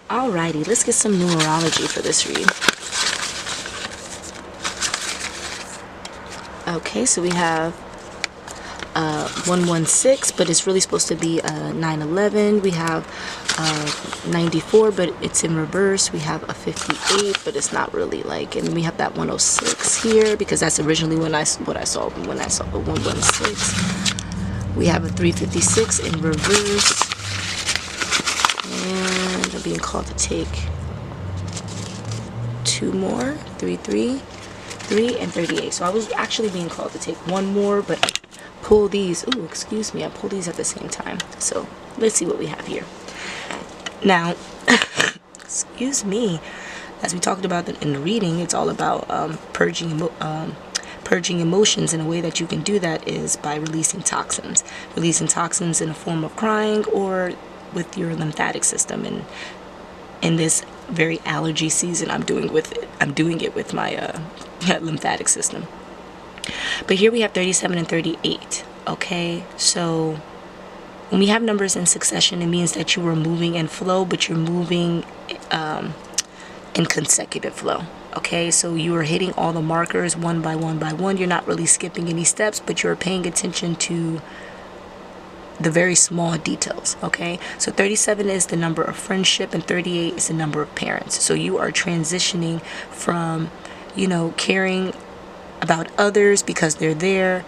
Alrighty, let's get some numerology for this read. Okay, so we have 116, but it's really supposed to be 911. We have 94, but it's in reverse. We have a 58, but it's not really like. And we have that 106 here because that's originally what I saw when I saw the 116. We have a 356 in reverse, and I'm being called to take 2 more, 3, and 38. So I was actually being called to take 1 more, but I pull these. Ooh, excuse me. I pull these at the same time. So let's see what we have here. Now, excuse me. As we talked about in the reading, it's all about purging emotions, and a way that you can do that is by releasing toxins. Releasing toxins in a form of crying or with your lymphatic system. And in this very allergy season, I'm doing it with my lymphatic system. But here we have 37 and 38. Okay, so when we have numbers in succession, it means that you are moving in flow, but you're moving in consecutive flow. Okay, so you are hitting all the markers one by one by one. You're not really skipping any steps, but you're paying attention to the very small details. Okay, so 37 is the number of friendship, and 38 is the number of parents. So you are transitioning from, caring about others because they're there,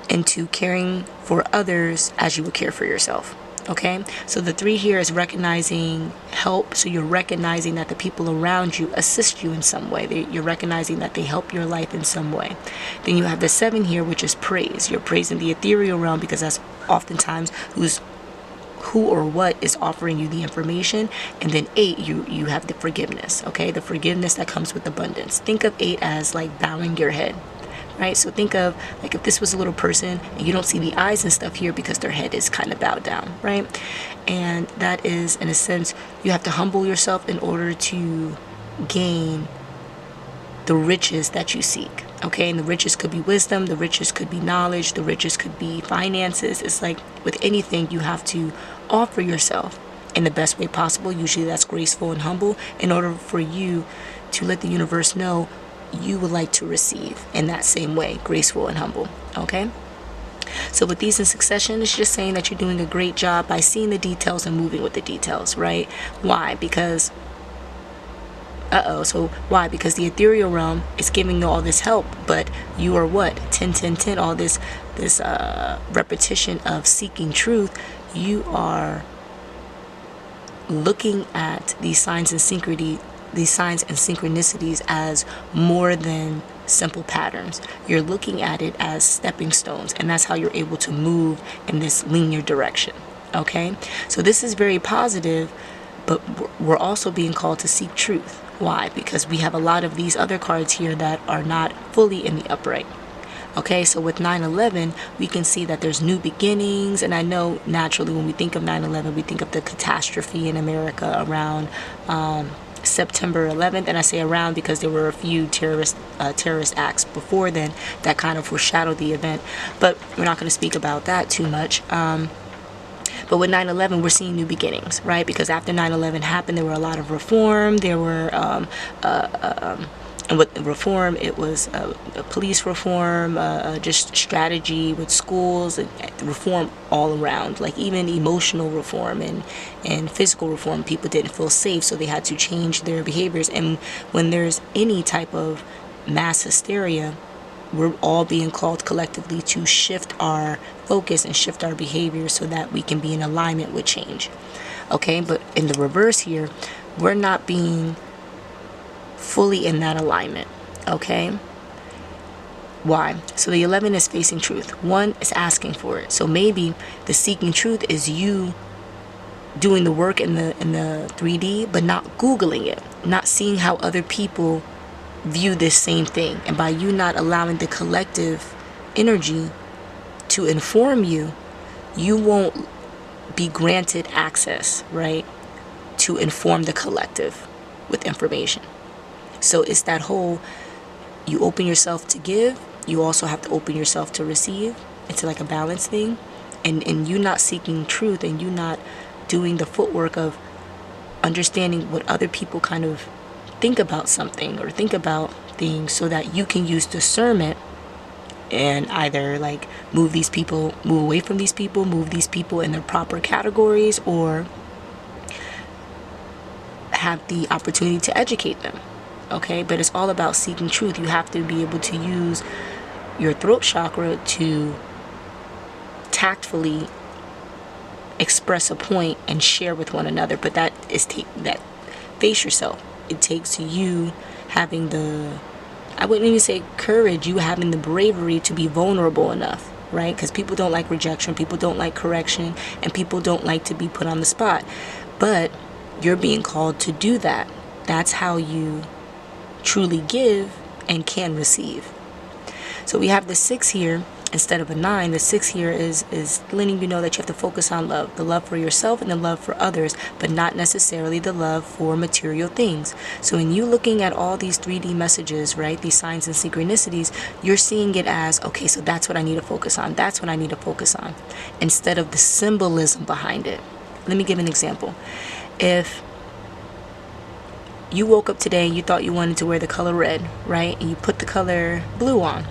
into caring for others as you would care for yourself. Okay, so the 3 here is recognizing help. So you're recognizing that the people around you assist you in some way. You're recognizing that they help your life in some way. Then you have the 7 here, which is praise. You're praising the ethereal realm because that's oftentimes who or what is offering you the information. And then 8, you have the forgiveness. Okay, the forgiveness that comes with abundance. Think of 8 as like bowing your head. Right, so think of like if this was a little person and you don't see the eyes and stuff here because their head is kind of bowed down, right? And that is, in a sense, you have to humble yourself in order to gain the riches that you seek. Okay, and the riches could be wisdom, the riches could be knowledge, the riches could be finances. It's like with anything, you have to offer yourself in the best way possible. Usually that's graceful and humble, in order for you to let the universe know you would like to receive in that same way, graceful and humble. Okay, so with these in succession, it's just saying that you're doing a great job by seeing the details and moving with the details, right? Why? Because why? Because the ethereal realm is giving you all this help, but you are what? 10, 10, 10, all this repetition of seeking truth. You are looking at these signs and synchronicities as more than simple patterns. You're looking at it as stepping stones, and that's how you're able to move in this linear direction. Okay, so this is very positive, but we're also being called to seek truth. Why? Because we have a lot of these other cards here that are not fully in the upright. Okay, so with 9/11, we can see that there's new beginnings. And I know naturally when we think of 9/11, we think of the catastrophe in America around September 11th, and I say around because there were a few terrorist acts before then that kind of foreshadowed the event, but we're not going to speak about that too much. But with 9/11, we're seeing new beginnings, right? Because after 9/11 happened, there were a lot of reform. There were and with reform, it was police reform, just strategy with schools, and reform all around, like even emotional reform and physical reform. People didn't feel safe, so they had to change their behaviors. And when there's any type of mass hysteria, we're all being called collectively to shift our focus and shift our behavior so that we can be in alignment with change. Okay, but in the reverse here, we're not being fully in that alignment. Okay, why? So the 11 is facing truth. 1 is asking for it. So maybe the seeking truth is you doing the work in the 3D, but not Googling it, not seeing how other people view this same thing. And by you not allowing the collective energy to inform you, you won't be granted access, right, to inform the collective with information. So it's that whole, you open yourself to give, you also have to open yourself to receive. It's like a balance thing. And you not seeking truth, and you not doing the footwork of understanding what other people kind of think about something or think about things, so that you can use discernment and either like move away from these people, move these people in their proper categories, or have the opportunity to educate them. Okay, but it's all about seeking truth. You have to be able to use your throat chakra to tactfully express a point and share with one another. But that is that face yourself. It takes you having the, I wouldn't even say courage, you having the bravery to be vulnerable enough, right? Because people don't like rejection, people don't like correction, and people don't like to be put on the spot. But you're being called to do that. That's how you truly give and can receive. So we have the 6 here instead of a 9. The 6 here is letting you know that you have to focus on love, the love for yourself and the love for others, but not necessarily the love for material things. So in you looking at all these 3D messages, right, these signs and synchronicities, you're seeing it as, okay, so that's what I need to focus on. That's what I need to focus on, instead of the symbolism behind it. Let me give an example. If you woke up today and you thought you wanted to wear the color red, right, and you put the color blue on,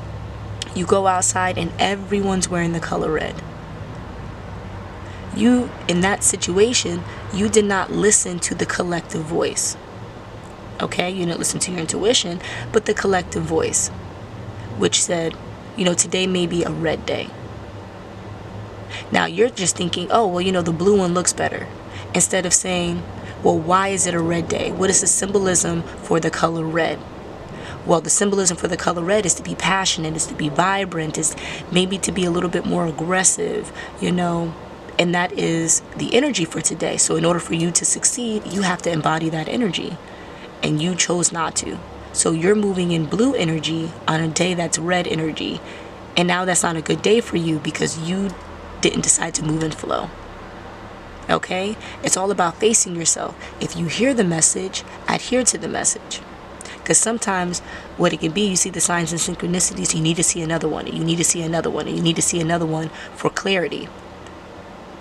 you go outside and everyone's wearing the color red. You, in that situation, you did not listen to the collective voice. Okay, you didn't listen to your intuition, but the collective voice, which said, you know, today may be a red day. Now you're just thinking, oh, well, you know, the blue one looks better. Instead of saying, well, why is it a red day? What is the symbolism for the color red? Well, the symbolism for the color red is to be passionate, is to be vibrant, is maybe to be a little bit more aggressive, you know, and that is the energy for today. So in order for you to succeed, you have to embody that energy, and you chose not to. So you're moving in blue energy on a day that's red energy, and now that's not a good day for you because you didn't decide to move in flow. Okay? It's all about facing yourself. If you hear the message, adhere to the message. Because sometimes what it can be, you see the signs and synchronicities, you need to see another one, and you need to see another one, and you need to see another one for clarity.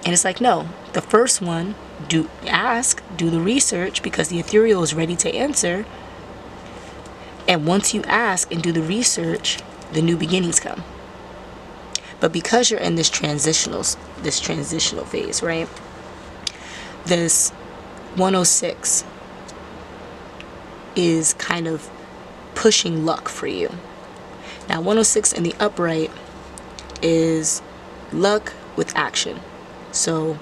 And it's like, no, the first one, do the research, because the ethereal is ready to answer. And once you ask and do the research, the new beginnings come. But because you're in this transitional phase, right? This 106 is kind of pushing luck for you. Now 106 in the upright is luck with action. So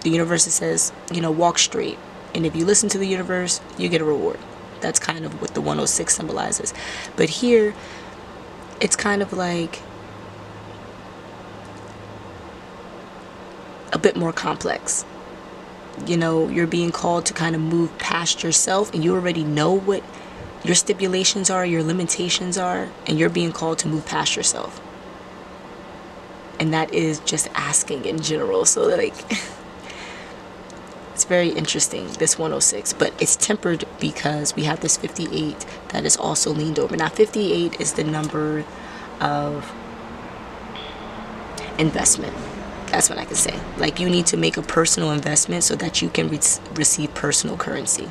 the universe says, you know, walk straight. And if you listen to the universe, you get a reward. That's kind of what the 106 symbolizes. But here, it's kind of like a bit more complex. You know, you're being called to kind of move past yourself, and you already know what your stipulations are, your limitations are, and you're being called to move past yourself. And that is just asking in general. So like, it's very interesting, this 106, but it's tempered because we have this 58 that is also leaned over. Now 58 is the number of investment. That's what I can say. Like, you need to make a personal investment so that you can receive personal currency.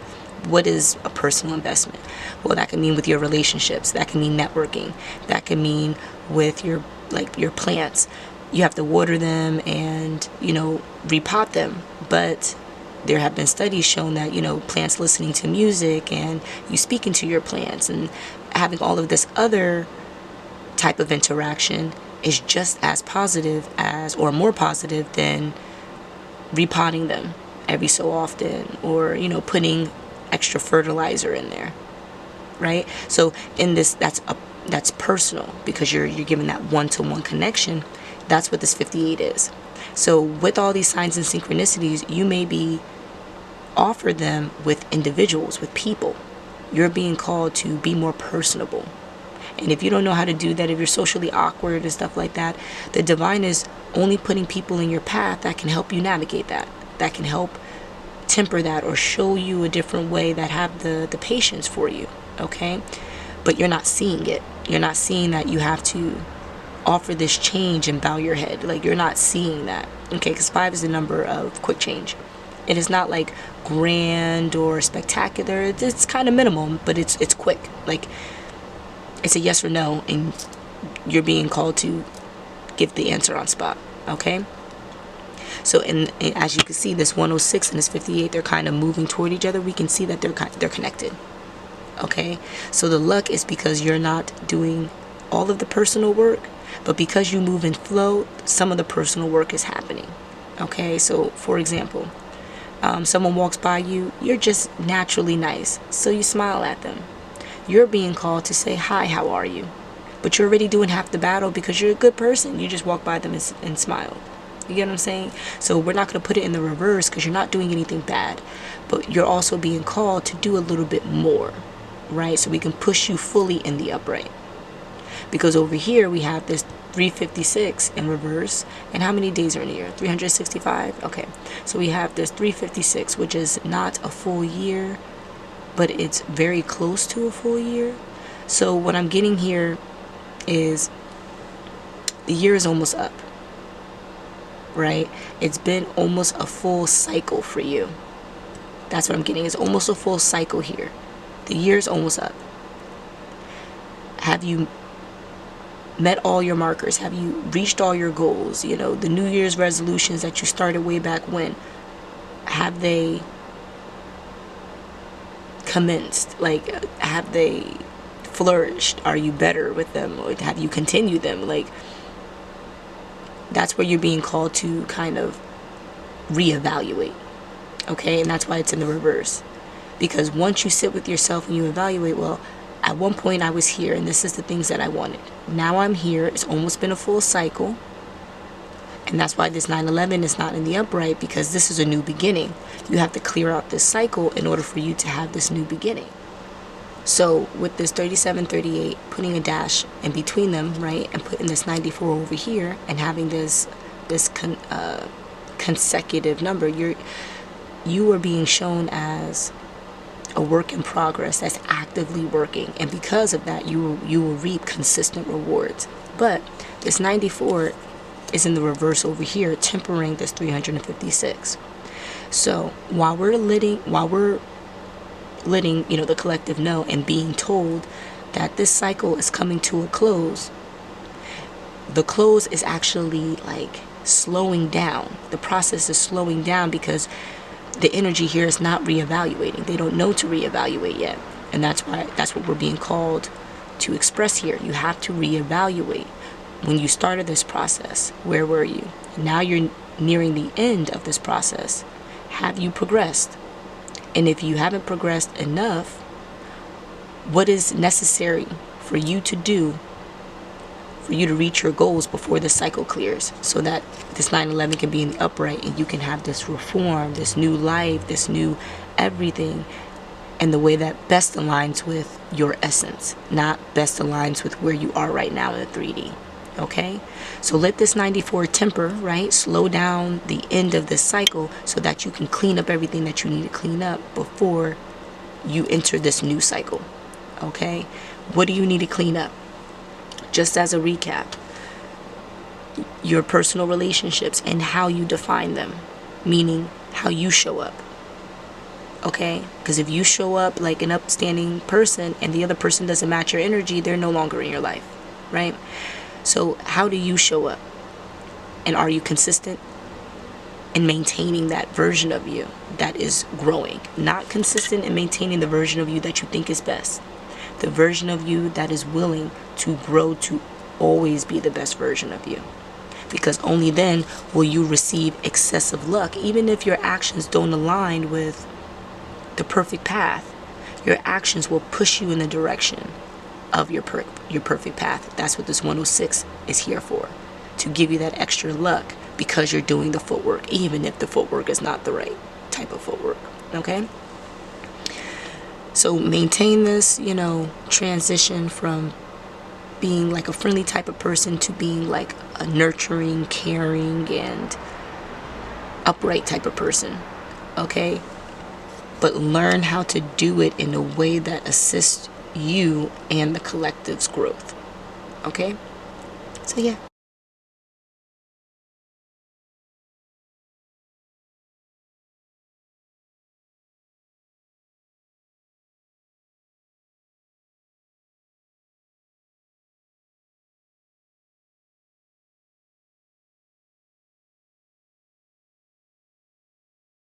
What is a personal investment? Well, that can mean with your relationships. That can mean networking. That can mean with your plants. You have to water them and, you know, repot them. But there have been studies shown that, you know, plants listening to music and you speaking to your plants and having all of this other type of interaction is just as positive as, or more positive than, repotting them every so often, or, you know, putting extra fertilizer in there, right? So in this, that's personal, because you're giving that one-to-one connection. That's what this 58 is. So with all these signs and synchronicities, you may be offered them with individuals, with people. You're being called to be more personable. And if you don't know how to do that, if you're socially awkward and stuff like that, the divine is only putting people in your path that can help you navigate that, that can help temper that, or show you a different way, that have the patience for you, okay? But you're not seeing it. You're not seeing that you have to offer this change and bow your head. Like, you're not seeing that, okay? Because 5 is the number of quick change. It is not like grand or spectacular. It's kind of minimal, but it's quick. Like, it's a yes or no, and you're being called to give the answer on spot. Okay? So, as you can see, this 106 and this 58, they're kind of moving toward each other. We can see that they're connected. Okay? So the luck is because you're not doing all of the personal work, but because you move in flow, some of the personal work is happening. Okay? So, for example, someone walks by you, you're just naturally nice, so you smile at them. You're being called to say, hi, how are you? But you're already doing half the battle because you're a good person. You just walk by them and smile. You get what I'm saying? So we're not going to put it in the reverse because you're not doing anything bad. But you're also being called to do a little bit more, right? So we can push you fully in the upright. Because over here we have this 356 in reverse. And how many days are in a year? 365? Okay. So we have this 356, which is not a full year, but it's very close to a full year. So what I'm getting here is the year is almost up, right? It's been almost a full cycle for you. That's what I'm getting. It's almost a full cycle here. The year is almost up. Have you met all your markers? Have you reached all your goals? You know, the New Year's resolutions that you started way back when, have they commenced? Like, have they flourished? Are you better with them? Or have you continued them? Like, that's where you're being called to kind of reevaluate. Okay? And that's why it's in the reverse. Because once you sit with yourself and you evaluate, well, at one point I was here and this is the things that I wanted. Now I'm here. It's almost been a full cycle. And that's why this 9/11 is not in the upright, because this is a new beginning. You have to clear out this cycle in order for you to have this new beginning. So with this 3738, putting a dash in between them, right, and putting this 94 over here and having this consecutive number, you are being shown as a work in progress that's actively working, and because of that you will reap consistent rewards. But this 94 is in the reverse over here, tempering this 356. So while we're letting the collective know and being told that this cycle is coming to a close, the close is actually like slowing down. The process is slowing down because the energy here is not reevaluating. They don't know to reevaluate yet. And that's what we're being called to express here. You have to reevaluate. When you started this process, where were you? Now you're nearing the end of this process. Have you progressed? And if you haven't progressed enough, what is necessary for you to do for you to reach your goals before the cycle clears, so that this 9/11 can be in the upright and you can have this reform, this new life, this new everything, and the way that best aligns with your essence, not best aligns with where you are right now in the 3D. Okay? So let this 94 temper, right? Slow down the end of this cycle so that you can clean up everything that you need to clean up before you enter this new cycle. Okay? What do you need to clean up? Just as a recap, your personal relationships and how you define them, meaning how you show up. Okay? Because if you show up like an upstanding person and the other person doesn't match your energy, they're no longer in your life, right? So how do you show up? And are you consistent in maintaining that version of you that is growing? Not consistent in maintaining the version of you that you think is best. The version of you that is willing to grow to always be the best version of you. Because only then will you receive excessive luck. Even if your actions don't align with the perfect path, your actions will push you in the direction of your perfect path. That's what this 106 is here for. To give you that extra luck because you're doing the footwork, even if the footwork is not the right type of footwork. Okay? So maintain this, transition from being like a friendly type of person to being like a nurturing, caring, and upright type of person. Okay? But learn how to do it in a way that assists you and the collective's growth. Okay? So yeah.